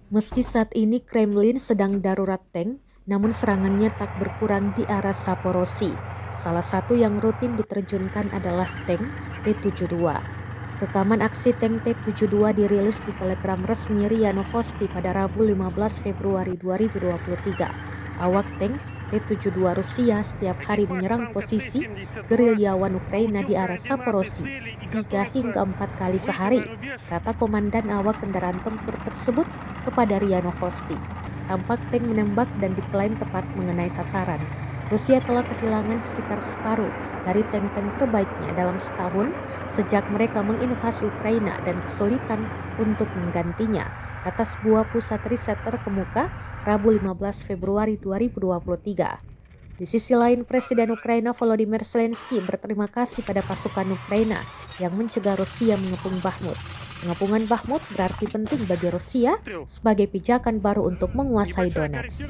Meski saat ini Kremlin sedang darurat tank, namun serangannya tak berkurang di arah Zaporozhye. Salah satu yang rutin diterjunkan adalah tank T-72. Rekaman aksi tank T-72 dirilis di Telegram resmi RIA Novosti pada Rabu 15 Februari 2023. Awak tank T-72 Rusia setiap hari menyerang posisi gerilyawan Ukraina di arah Zaporozhye 3 hingga 4 kali sehari, kata komandan awak kendaraan tempur tersebut kepada RIA Novosti. Tampak tank menembak dan diklaim tepat mengenai sasaran. Rusia telah kehilangan sekitar separuh dari tank-tank terbaiknya dalam setahun sejak mereka menginvasi Ukraina dan kesulitan untuk menggantinya, kata sebuah pusat riset terkemuka Rabu 15 Februari 2023. Di sisi lain, Presiden Ukraina Volodymyr Zelensky berterima kasih pada pasukan Ukraina yang mencegah Rusia mengepung Bakhmut. Pengepungan Bakhmut berarti penting bagi Rusia sebagai pijakan baru untuk menguasai Donetsk.